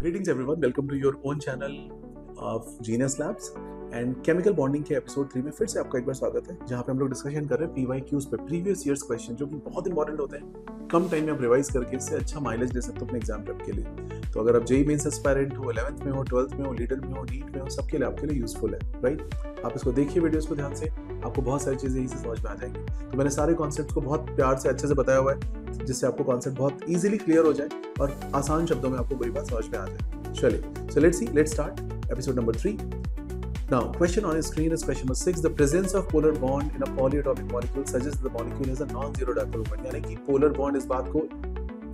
Greetings everyone, welcome to your own channel of Genius Labs and chemical bonding के episode 3 में फिर से आपका एक बार स्वागत है, जहाँ पे हम लोग डिस्कशन कर रहे हैं PYQs पे, प्रीवियस ईयर्स क्वेश्चन, जो कि बहुत इंपॉर्टेंट होते हैं। कम टाइम में आप रिवाइज करके इससे अच्छा माइलेज ले सकते हो अपने एग्जाम प्रेप के लिए। तो अगर आप जेईई मेंस एस्पायरेंट हो, 11th में हो, 12th में हो, लीडर में हो, नीट में हो, सबके लिए आपके लिए यूजफुल है, राइट। आप इसको देखिए वीडियोस को ध्यान से, आपको बहुत सारी चीजें इसी से समझ में आ जाएंगी। तो मैंने सारे कॉन्सेप्ट्स को बहुत प्यार से अच्छे से बताया हुआ है, जिससे आपको कॉन्सेप्ट बहुत इजीली क्लियर हो जाए और आसान शब्दों में आपको कोई बात समझ में आ जाए। चलिए, so let's start episode number 3. Now, question on your screen is question number 6. The presence of polar bond in a polyatomic molecule suggests that the molecule has a non-zero dipole moment. यानी कि polar bond इस बात को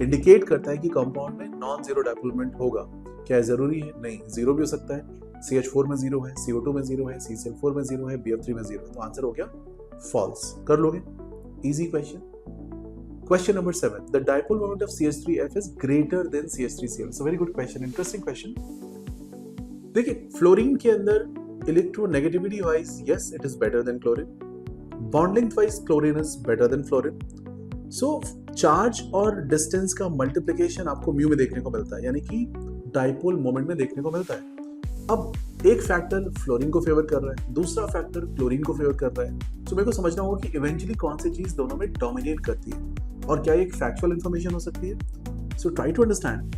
indicate करता है कि compound में non-zero dipole moment होगा। क्या है जरूरी है? नहीं, जीरो भी हो सकता है। CH4 में जीरो है, CO2 में जीरो है, CCl4 में जीरो है, BF3 में जीरो है। तो आंसर हो गया फॉल्स। कर लोगे? Easy question. Question number 7. The dipole moment of CH3F is greater than CH3Cl. It's a very good question, interesting question. देखिए, फ्लोरीन के अंदर electronegativity wise yes it is better than chlorine. Bond length wise chlorine is better than fluorine. So charge और distance का multiplication आपको mu में देखने को मिलता है, यानी कि डाइपोल मोमेंट में देखने को मिलता है। अब एक फैक्टर फ्लोरीन को फेवर कर रहा है, दूसरा फैक्टर क्लोरीन को फेवर कर रहा है। तो मेरे को समझना होगा कि इवेंचुअली कौन सी चीज दोनों में डोमिनेट करती है और क्या ये एक फैक्चुअल इंफॉर्मेशन हो सकती है। So try to understand.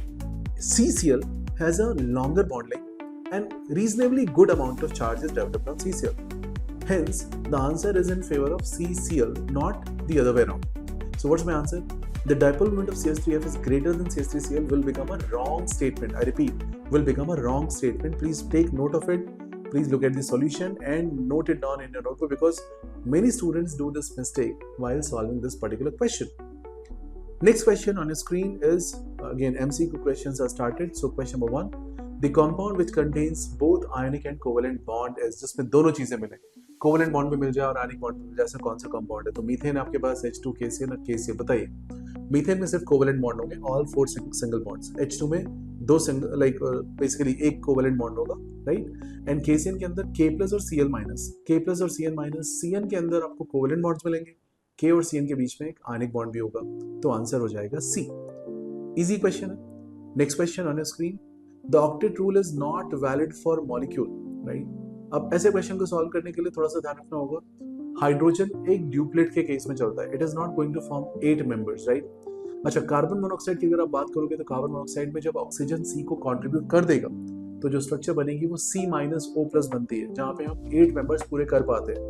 CCl has a longer bond length and reasonably good amount of charge is developed on CCl. Hence, the answer is in favor of CCl, not the other way around. So what's my answer? The dipole moment of CH3F is greater than CH3Cl will become a wrong statement. I repeat, will become a wrong statement. Please take note of it. Please look at the solution and note it down in your notebook, because many students do this mistake while solving this particular question. Next question on your screen is again MCQ questions are started. So question number 1, the compound which contains both ionic and covalent bond is, जिसमें दोनों चीजें मिले, covalent bond भी मिल जाए और ionic bond भी मिल जाए, ऐसा कौन सा कंपाउंड है? तो मीथेन आपके पास H2KCl और KCl। बताइए, मीथेन में सिर्फ कोवेलेंट बॉन्ड होंगे, ऑल 4 सिंगल बॉन्ड्स। H2 में दो सिंगल, लाइक बेसिकली एक कोवेलेंट बॉन्ड होगा, राइट। एंड KCl के अंदर K+ और Cl-, K+ और Cl-, Cn के अंदर आपको कोवेलेंट बॉन्ड्स मिलेंगे, K और Cn के बीच में एक आयनिक बॉन्ड भी होगा। तो आंसर हो जाएगा C। इजी क्वेश्चन है। Next question on your screen, the octet rule is not valid for molecule, right. अब ऐसे क्वेश्चन को सॉल्व करने के लिए थोड़ा सा ध्यान रखना होगा। हाइड्रोजन एक ड्यूप्लेट के केस में चलता है, it is not going to form 8 members, right. अच्छा, कार्बन मोनोऑक्साइड की अगर आप बात करोगे तो कार्बन मोनोऑक्साइड में जब ऑक्सीजन C को कंट्रीब्यूट कर देगा तो जो स्ट्रक्चर बनेगी वो C-O+ बनती है, जहां पे हम 8 मेंबर्स पूरे कर पाते हैं।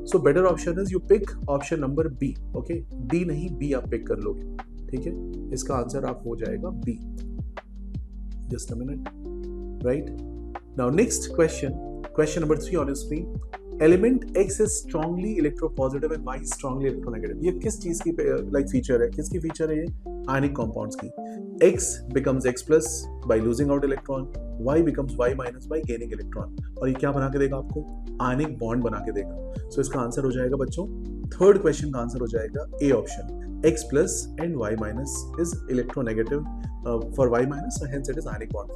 So better option is you pick option number B, okay. D नहीं, B आप पिक कर लोगे, ठीक है। इसका आंसर आप हो जाएगा B। Just a minute, right. Now next question, question number 3 on your screen. Element X is strongly electropositive and Y is strongly electronegative. ये किस चीज की लाइक फीचर है? किसकी फीचर है ये? आयनिक कंपाउंड्स की। X becomes X+ by losing out electron, Y becomes Y- by gaining electron। और ये क्या बना के देगा आपको? आयनिक बॉन्ड बना के देगा। सो इसका आंसर हो जाएगा बच्चों, थर्ड क्वेश्चन का आंसर हो जाएगा A option, X+ and Y- is electronegative for Y-, so hence it is ionic bond.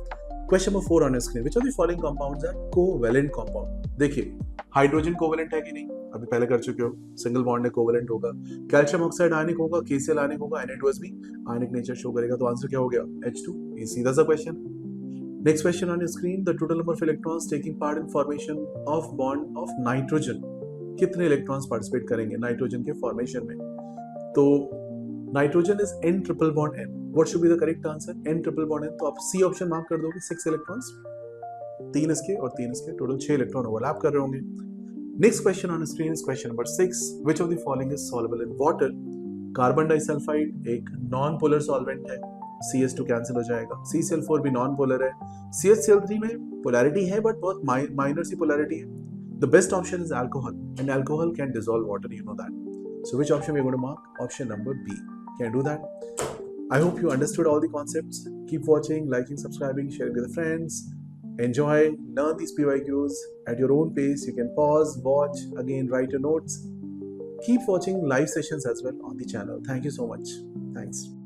Question number 4 on your screen. Which of the following compounds are covalent compound? देखिए, hydrogen covalent है कि नहीं? अभी पहले कर चुके हो, सिंगल बॉन्ड है, कोवेलेंट होगा। कैल्शियम ऑक्साइड आयनिक होगा, KCl आयनिक होगा, Na2S भी आयनिक नेचर शो करेगा। तो आंसर क्या हो गया? H2। ये सीधा सा question. Next question on your screen, the total number of electrons taking part in formation of bond of nitrogen. कितने इलेक्ट्रॉन्स पार्टिसिपेट करेंगे नाइट्रोजन के फॉर्मेशन में? तो nitrogen is N triple bond N। What should be the correct answer? N triple bond N। तो आप C option mark कर दोगे, 6 electrons, 3 इसके और 3 इसके, टोटल 6 इलेक्ट्रॉन ओवरलैप कर रहे होंगे। Next question on screen is question number 6, which of the following is soluble in water? Carbon disulphide एक नॉन पोलर सॉल्वेंट है, CH2 कैंसिल हो जाएगा, CCl4 भी नॉन पोलर है, CHCl3 में पोलैरिटी है बट बहुत माइनर सी पोलैरिटी है। The best option is alcohol and alcohol can dissolve water, you know that. So which option we are going to mark? Option number B। Can do that. I hope you understood all the concepts. Keep watching, liking, subscribing, sharing with your friends. Enjoy, learn these PYQs at your own pace. You can pause, watch, again write your notes. Keep watching live sessions as well on the channel. Thank you so much. Thanks.